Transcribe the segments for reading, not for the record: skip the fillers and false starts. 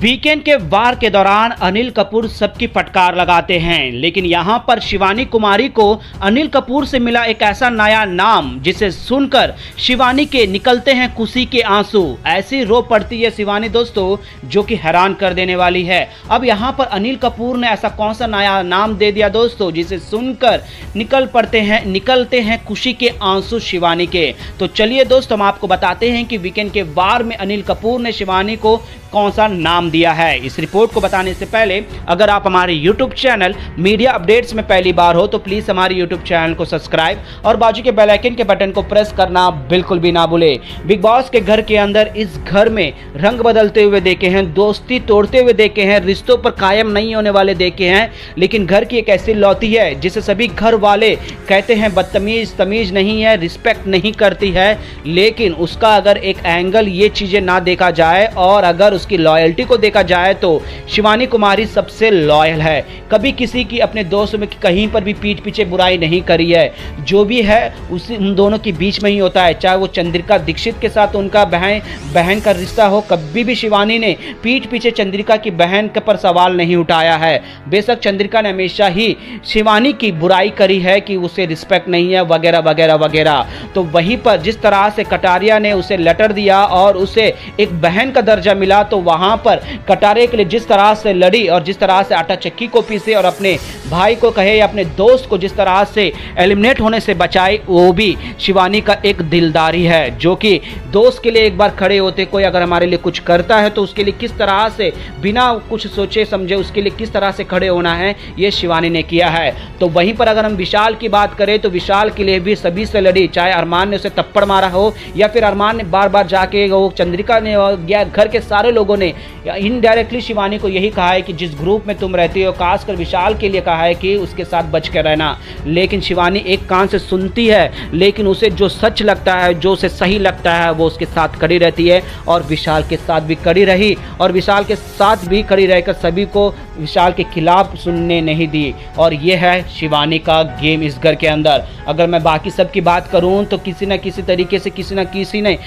Weekend के वार के दौरान अनिल कपूर सबकी फटकार लगाते हैं, लेकिन यहां पर शिवानी कुमारी को अनिल कपूर से मिला एक ऐसा नया नाम जिसे सुनकर शिवानी के निकलते हैं खुशी के आंसू। ऐसी रो पड़ती है शिवानी दोस्तों, जो कि हैरान कर देने वाली है। अब यहां पर अनिल कपूर ने ऐसा कौन सा नया नाम दे दिया दोस्तों, जिसे सुनकर निकलते हैं खुशी के आंसू शिवानी के। तो चलिए दोस्तों, हम आपको बताते हैं कि वीकेंड के वार में अनिल कपूर ने शिवानी को कौन सा नाम दिया है। इस रिपोर्ट को बताने से पहले अगर आप हमारे YouTube चैनल मीडिया अपडेट्स में पहली बार हो तो प्लीज हमारे YouTube चैनल को सब्सक्राइब और बाजू के बेल आइकन के बटन को प्रेस करना बिल्कुल भी ना भूले। बिग बॉस के घर के अंदर इस घर में रंग बदलते हुए देखे हैं, दोस्ती तोड़ते हुए देखे हैं, रिश्तों पर कायम नहीं होने वाले देखे हैं, लेकिन घर की एक ऐसी लौती है जिसे सभी घर वाले कहते हैं बदतमीज, तमीज नहीं है, रिस्पेक्ट नहीं करती है। लेकिन उसका अगर एक एंगल ये चीजें ना देखा जाए और अगर उसकी लॉयल्टी को देखा जाए तो शिवानी कुमारी सबसे लॉयल है। कभी किसी की अपने दोस्त में कहीं पर भी पीठ पीछे बुराई नहीं करी है। जो भी है उसी उन दोनों के बीच में ही होता है, चाहे वो चंद्रिका दीक्षित के साथ उनका बहन का रिश्ता हो। कभी भी शिवानी ने पीठ पीछे चंद्रिका की बहन के पर सवाल नहीं उठाया है। बेशक चंद्रिका ने हमेशा ही शिवानी की बुराई करी है कि उसे रिस्पेक्ट नहीं है वगैरह वगैरह वगैरह। तो वहीं पर जिस तरह से कटारिया ने उसे लेटर दिया और उसे एक बहन का दर्जा मिला, तो वहां पर कटारे के लिए जिस तरह से लड़ी और जिस तरह से आटा चक्की को पीसे और अपने भाई को कहे या अपने दोस्त को जिस तरह से एलिमिनेट होने से बचाए, वो भी शिवानी का एक दिलदारी है। जो कि दोस्त के लिए एक बार खड़े होते, कोई अगर हमारे लिए कुछ करता है तो उसके लिए किस तरह से बिना कुछ सोचे समझे उसके लिए किस तरह से खड़े होना है, ये शिवानी ने किया है। तो वहीं पर अगर हम विशाल की बात करें तो विशाल के लिए भी सभी से लड़ी, चाहे अरमान ने उसे थप्पड़ मारा हो या फिर अरमान ने बार बार जाके वो चंद्रिका ने या घर के सारे लोगों ने इनडायरेक्टली शिवानी को यही कहा है कि जिस ग्रुप में तुम रहती हो, खासकर विशाल के लिए कहा है कि उसके साथ बच के रहना। लेकिन शिवानी एक कान से सुनती है, लेकिन उसे जो सच लगता है, जो उसे सही लगता है, वो उसके साथ खड़ी रहती है। और विशाल के साथ भी खड़ी रही और विशाल के साथ भी खड़ी रहकर सभी को विशाल के खिलाफ सुनने नहीं दी। और यह है शिवानी का गेम इस घर के अंदर। अगर मैं बाकी सब की बात करूं तो किसी न किसी तरीके से किसी ने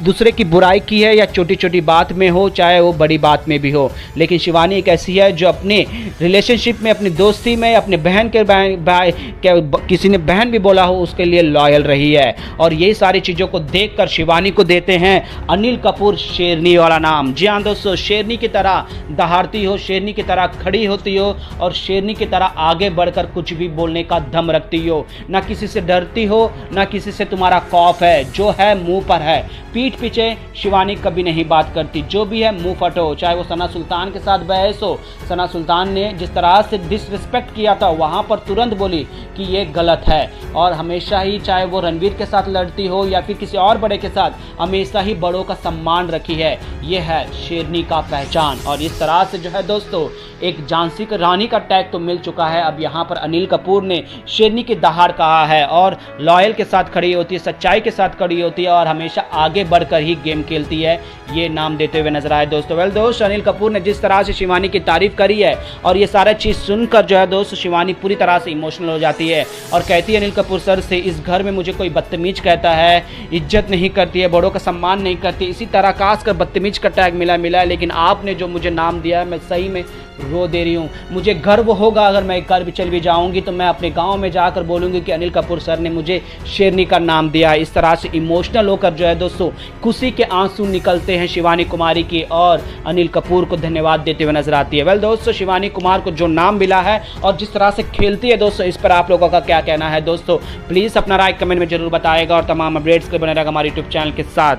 दूसरे की बुराई की है, या छोटी छोटी बात में हो चाहे वो बड़ी बात में भी हो। लेकिन शिवानी एक ऐसी है जो अपने रिलेशनशिप में, अपनी दोस्ती में, अपने बहन के किसी ने बहन भी बोला हो उसके लिए लॉयल रही है। और यही सारी चीज़ों को देखकर शिवानी को देते हैं अनिल कपूर शेरनी वाला नाम। जी हाँ दोस्तों, शेरनी की तरह दहाड़ती हो, शेरनी की तरह खड़ी होती हो और शेरनी की तरह आगे बढ़कर कुछ भी बोलने का दम रखती हो। ना किसी से डरती हो, ना किसी से तुम्हारा खौफ है। जो है मुंह पर है, पीठ पीछे शिवानी कभी नहीं बात करती। जो भी है मुंह फटो। चाहे वो सना सुल्तान के साथ बहस हो, सना सुल्तान ने जिस तरह से डिसरिस्पेक्ट किया था वहां पर तुरंत बोली कि ये गलत है। और हमेशा ही चाहे वो रणवीर के साथ लड़ती हो या फिर किसी और बड़े के साथ, हमेशा ही बड़ों का सम्मान रखी है। ये है शेरनी का पहचान। और इस तरह से जो है दोस्तों, एक झांसी की रानी का टैग तो मिल चुका है। अब यहाँ पर अनिल कपूर ने शेरनी की दहाड़ कहा है और लॉयल के साथ खड़ी होती है, सच्चाई के साथ खड़ी होती है और हमेशा आगे बढ़कर ही गेम खेलती है, ये नाम देते हुए नजर आए दोस्तों। वेल दोस्त, अनिल कपूर ने जिस तरह से शिवानी की तारीफ करी है और ये सारा चीज़ सुनकर जो है दोस्त शिवानी पूरी तरह से इमोशनल हो जाती है और कहती है अनिल कपूर सर से, इस घर में मुझे कोई बदतमीज कहता है, इज्जत नहीं करती है, बड़ों का सम्मान नहीं करती, इसी तरह खासकर बदतमीज का टैग मिला है। लेकिन आपने जो मुझे नाम दिया है, मैं सही में रो दे रही हूँ। मुझे गर्व होगा अगर मैं घर भी चल भी जाऊंगी तो मैं अपने गांव में जाकर बोलूंगी कि अनिल कपूर सर ने मुझे शेरनी का नाम दिया है। इस तरह से इमोशनल होकर जो है दोस्तों खुशी के आंसू निकलते हैं शिवानी कुमारी की और अनिल कपूर को धन्यवाद देते हुए नजर आती है। वेल दोस्तों, शिवानी कुमार को जो नाम मिला है और जिस तरह से खेलती है दोस्तों, इस पर आप लोगों का क्या कहना है दोस्तों? प्लीज़ अपना राय कमेंट में जरूर बताएगा और तमाम अपडेट्स के बने रहेगा हमारे यूट्यूब चैनल के साथ।